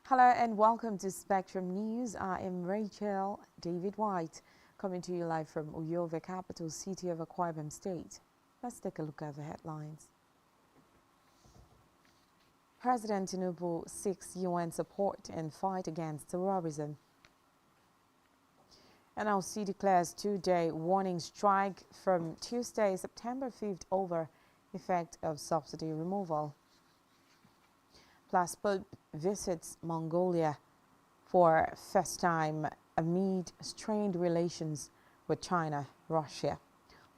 Hello and welcome to Spectrum News. I am Rachel David White, coming to you live from Uyo, the capital city of Akwa Ibom State. Let's take a look at the headlines. President Tinubu seeks UN support in fight against terrorism. NLC declares two-day warning strike from Tuesday, September 5th over effect of subsidy removal. Plus, Pope visits Mongolia for first time amid strained relations with China, Russia.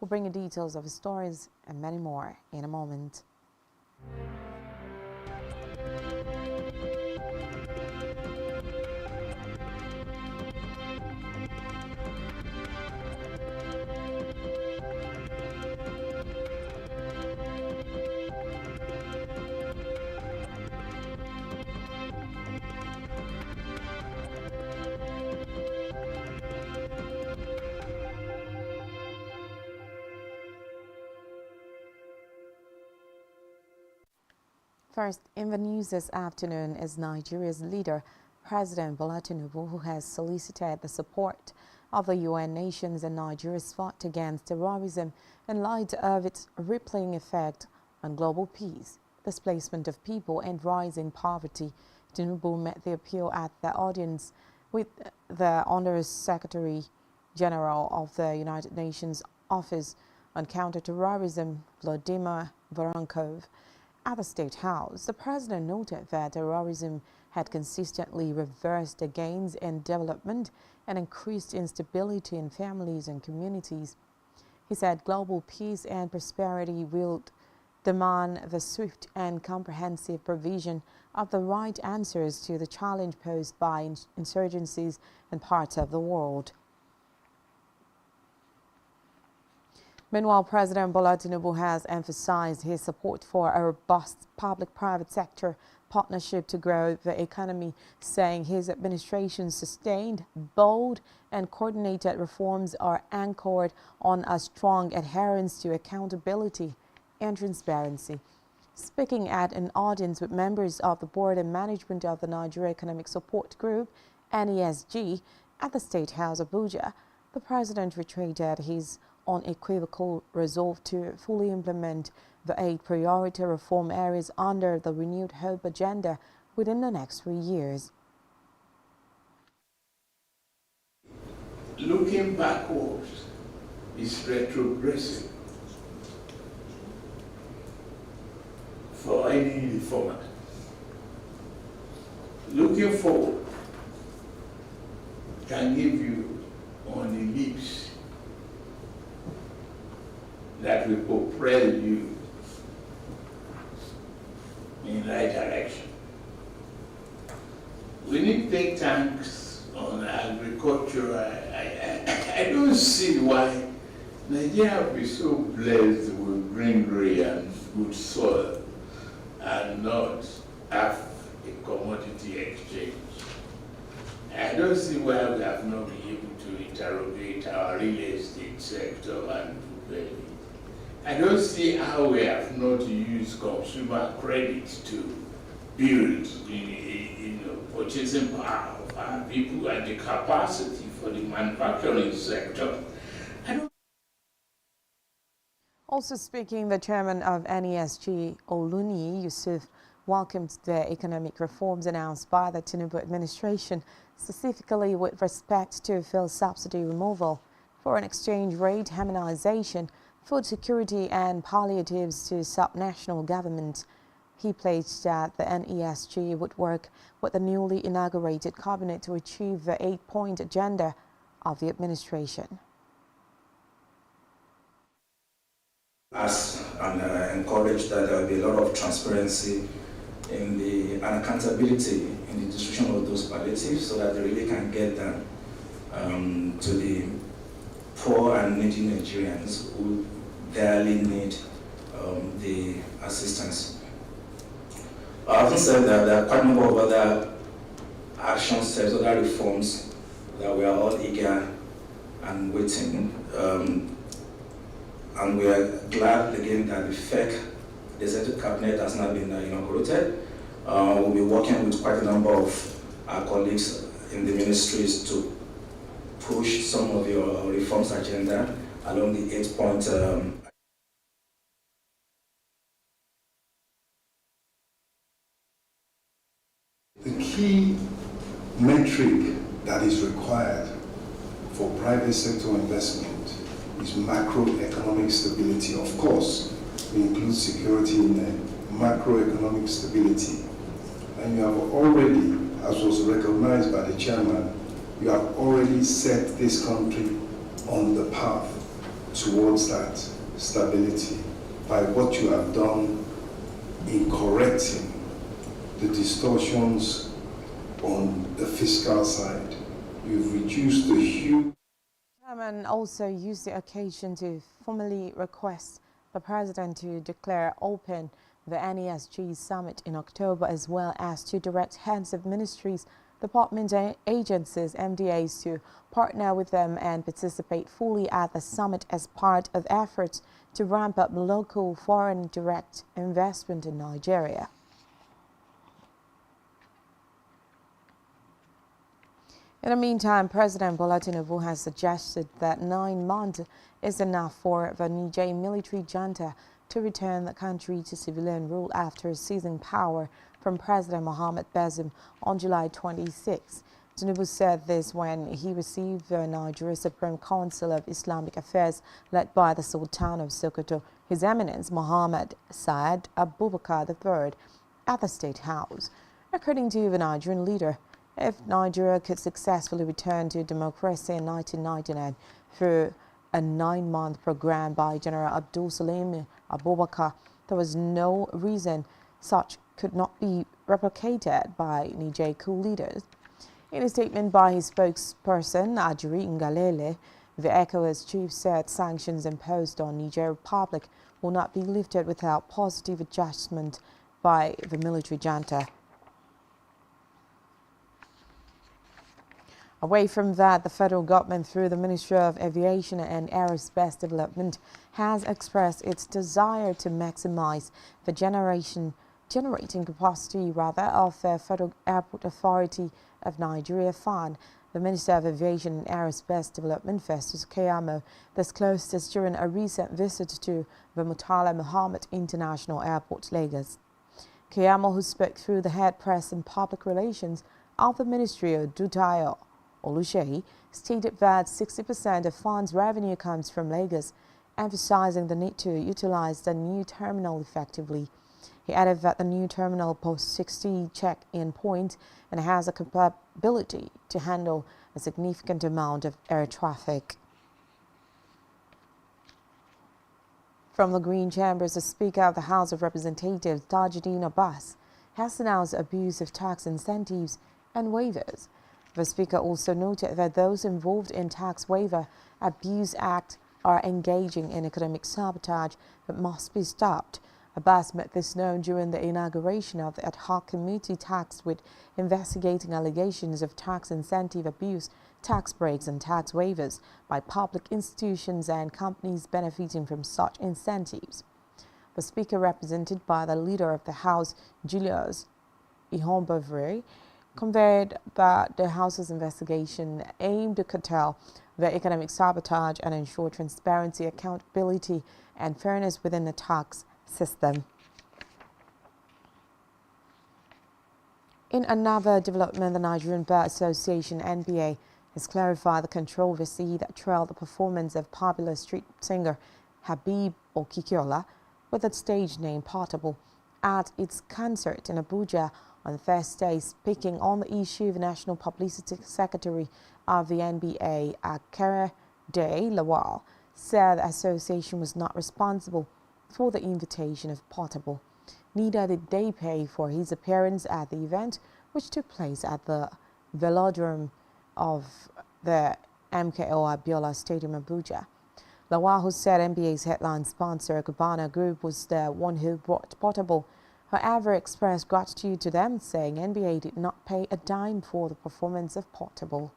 We'll bring you details of the stories and many more in a moment. First, in the news this afternoon is Nigeria's leader, President Bola Tinubu, who has solicited the support of the UN nations in Nigeria's fight against terrorism in light of its rippling effect on global peace, displacement of people and rising poverty. Tinubu met the appeal at the audience with the Under Secretary General of the United Nations Office on Counterterrorism, Vladimir Voronkov. At the State House, the president noted that terrorism had consistently reversed the gains in development and increased instability in families and communities. He said global peace and prosperity will demand the swift and comprehensive provision of the right answers to the challenge posed by insurgencies in parts of the world. Meanwhile, President Bola Tinubu has emphasized his support for a robust public-private sector partnership to grow the economy, saying his administration's sustained, bold, and coordinated reforms are anchored on a strong adherence to accountability and transparency. Speaking at an audience with members of the board and management of the Nigeria Economic Support Group, NESG, at the State House, Abuja, the president reiterated his unequivocal resolve to fully implement the 8 priority reform areas under the Renewed Hope agenda within the next 3 years. Looking backwards is retrogressive for any reformer. Looking forward can give you on the lips that will propel you in the right direction. We need think tanks on agriculture. I don't see why Nigeria will be so blessed with greenery and good soil and not have a commodity exchange. I don't see why we have not been able to interrogate our real estate sector and I don't see how we have not used consumer credit to build purchasing power of our people and the capacity for the manufacturing sector. Also speaking, the chairman of NESG, Oluni Yusuf, welcomed the economic reforms announced by the Tinubu administration, specifically with respect to fuel subsidy removal, foreign exchange rate harmonization, food security and palliatives to subnational governments. He pledged that the NESG would work with the newly inaugurated cabinet to achieve the 8-point agenda of the administration. And encourage that there will be a lot of transparency and accountability in the distribution of those palliatives so that they really can get them to the poor and needy Nigerians who barely need the assistance. Having said that, there are quite a number of other action steps, other reforms that we are all eager and waiting. And we are glad again that the FEC, the Executive Cabinet, has now been inaugurated. We'll be working with quite a number of our colleagues in the ministries to push some of your reforms agenda along the 8-point The key metric that is required for private sector investment is macroeconomic stability. Of course, we include security in there, macroeconomic stability. And you have already, as was recognized by the chairman, you have already set this country on the path towards that stability by what you have done in correcting the distortions on the fiscal side. You've reduced the huge... The chairman also used the occasion to formally request the president to declare open the NESG summit in October, as well as to direct heads of ministries, departments, and agencies, MDAs, to partner with them and participate fully at the summit as part of efforts to ramp up local foreign direct investment in Nigeria. In the meantime, President Bola Tinubu has suggested that 9 months is enough for the Niger military junta to return the country to civilian rule after seizing power from President Mohamed Bazoum on July 26. Tinubu said this when he received the Nigeria Supreme Council of Islamic Affairs led by the Sultan of Sokoto, His Eminence Mohammed Saad Abubakar III, at the State House. According to the Nigerian leader, if Nigeria could successfully return to democracy in 1999 through a 9-month program by General Abdul Salim Abubakar, there was no reason such could not be replicated by Niger coup leaders. In a statement by his spokesperson, Ajuri Ngalale, the ECOWAS chief said sanctions imposed on Niger Republic will not be lifted without positive adjustment by the military junta. Away from that, the federal government, through the Ministry of Aviation and Aerospace Development, has expressed its desire to maximize the generating capacity of the Federal Airport Authority of Nigeria (FAN). The Minister of Aviation and Aerospace Development, Festus Keyamo, disclosed this during a recent visit to the Murtala Muhammad International Airport, Lagos. Keyamo, who spoke through the head press and public relations of the Ministry of Dutayo Oluseyi, stated that 60% of FAN's revenue comes from Lagos, emphasizing the need to utilize the new terminal effectively. He added that the new terminal boasts 60 check-in points and has a capability to handle a significant amount of air traffic. From the Green Chambers, the Speaker of the House of Representatives, Tajuddin Abbas, has announced abuse of tax incentives and waivers. The Speaker also noted that those involved in tax waiver abuse act are engaging in economic sabotage that must be stopped. Abbas made this known during the inauguration of the ad hoc committee tasked with investigating allegations of tax incentive abuse, tax breaks and tax waivers by public institutions and companies benefiting from such incentives. The Speaker, represented by the Leader of the House, Julius Ihombavre, conveyed that the House's investigation aimed to curtail the economic sabotage and ensure transparency, accountability, and fairness within the tax system. In another development, the Nigerian Bar Association (NBA) has clarified the controversy that trailed the performance of popular street singer Habib Okikiola with its stage name Portable at its concert in Abuja on Thursday. Speaking on the issue, the National Publicity Secretary of the NBA, Akere De Lawal, said the association was not responsible for the invitation of Portable. neither did they pay for his appearance at the event, which took place at the velodrome of the MKO Abiola Stadium, Abuja. Lawal, who said NBA's headline sponsor, Cubana Group, was the one who brought Portable, however, expressed gratitude to them, saying NBA did not pay a dime for the performance of Portable.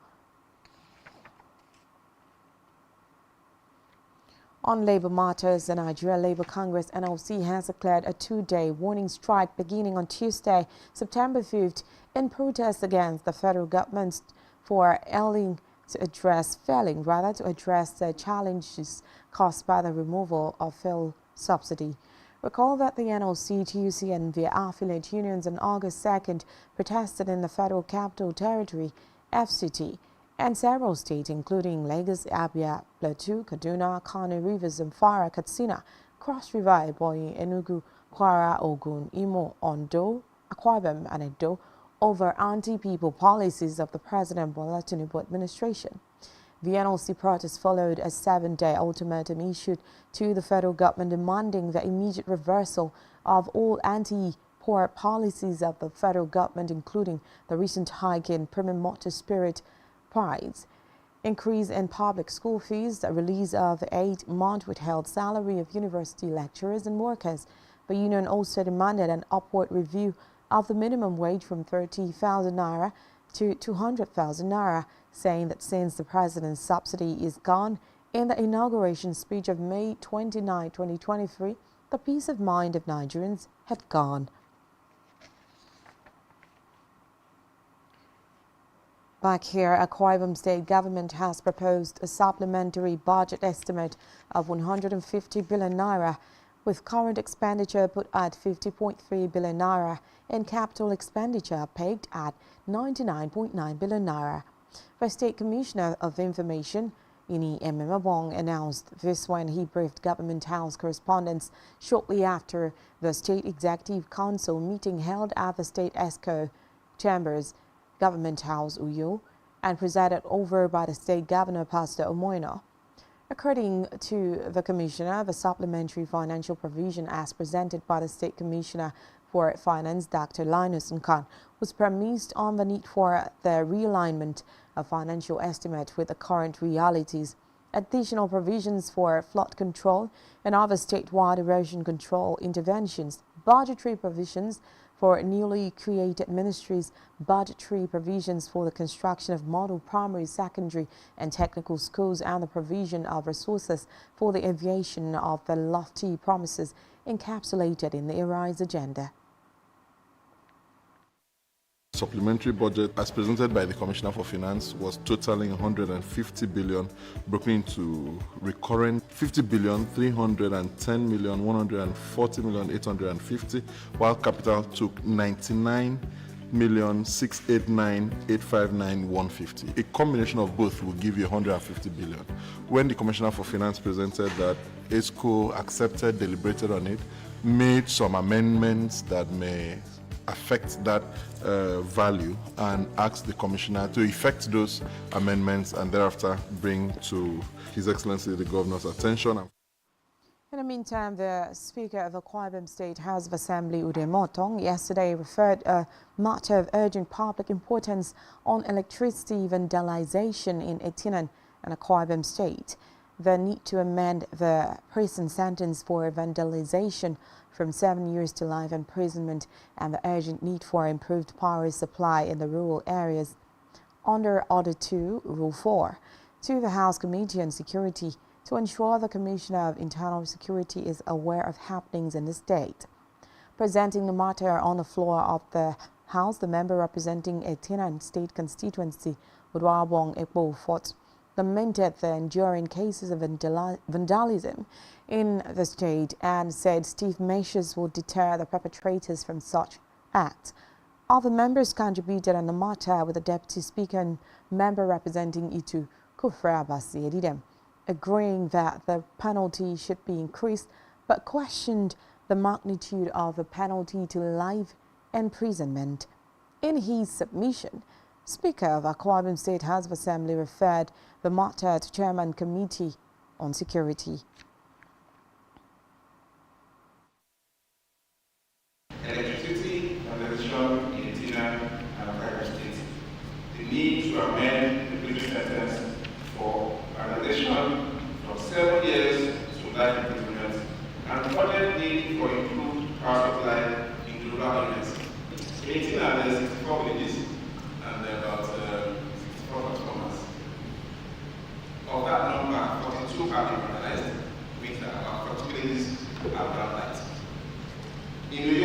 On labor matters, the Nigeria Labour Congress (NLC) has declared a two-day warning strike beginning on Tuesday, September 5th, in protest against the federal government for failing to address the challenges caused by the removal of fuel subsidy. Recall that the NLC, TUC, and their affiliate unions on August 2nd protested in the Federal Capital Territory (FCT) and several states, including Lagos, Abia, Plateau, Kaduna, Kano, Rivers, Zamfara, Katsina, Cross River, Ebonyi, Enugu, Kwara, Ogun, Imo, Ondo, Akwa Ibom, and Edo, over anti-people policies of the President Bola Tinubu administration. The NLC protest followed a 7-day ultimatum issued to the federal government demanding the immediate reversal of all anti-poor policies of the federal government, including the recent hike in premium motor spirit price, increase in public school fees, the release of the 8-month withheld salary of university lecturers and workers. The union also demanded an upward review of the minimum wage from 30,000 naira to 200,000 naira, saying that since the president's subsidy is gone in the inauguration speech of May 29, 2023, the peace of mind of Nigerians had gone. Back here, Akwa Ibom State government has proposed a supplementary budget estimate of 150 billion naira, with current expenditure put at 50.3 billion naira and capital expenditure pegged at 99.9 billion naira. The State Commissioner of Information, Ini Ememabong, announced this when he briefed Government House correspondents shortly after the State Executive Council meeting held at the State ESCO Chambers, Government House, Uyo, and presided over by the State Governor, Pastor Omoino. According to the Commissioner, the supplementary financial provision as presented by the State Commissioner for Finance, Dr. Linus Nkan, was premised on the need for the realignment of financial estimate with the current realities, additional provisions for flood control and other statewide erosion control interventions, budgetary provisions for newly created ministries, budgetary provisions for the construction of model primary, secondary and technical schools, and the provision of resources for the aviation of the lofty promises encapsulated in the Arise agenda. Supplementary budget as presented by the Commissioner for Finance was totaling 150 billion, broken into recurrent 50 billion, 310 million, 140 million, 850, while capital took 99,689,859,150. A combination of both will give you 150 billion. When the Commissioner for Finance presented that, ESCO accepted, deliberated on it, made some amendments that may affect that value, and asked the Commissioner to effect those amendments and thereafter bring to His Excellency the Governor's attention. In the meantime, the Speaker of Akwa Ibom State House of Assembly, Ude Motong, yesterday referred a matter of urgent public importance on electricity vandalization in Etinan and Akwa Ibom State. The need to amend the prison sentence for vandalization from 7 years to life imprisonment, and the urgent need for improved power supply in the rural areas. Under Order 2, Rule 4, to the House Committee on Security to ensure the Commissioner of Internal Security is aware of happenings in the state. Presenting the matter on the floor of the House, the member representing Etinan State Constituency, Udwabong Ekbo Fort, lamented the enduring cases of vandalism in the state and said stiff measures will deter the perpetrators from such acts. Other members contributed on the matter, with the Deputy Speaker and member representing Itu, Kufra Abasi Edidem, agreeing that the penalty should be increased, but questioned the magnitude of the penalty to life imprisonment. In his submission, Speaker of Akwa Ibom State House of Assembly referred the matter to Chairman Committee on Security. need to amend the prison sentence for an addition from 7 years to life imprisonment and urgent need for improved power supply in global areas. 18 others, 64 villages, and about 64 transformers. Of that number, 42 have been vandalized, with about 40 villages are brown light. In New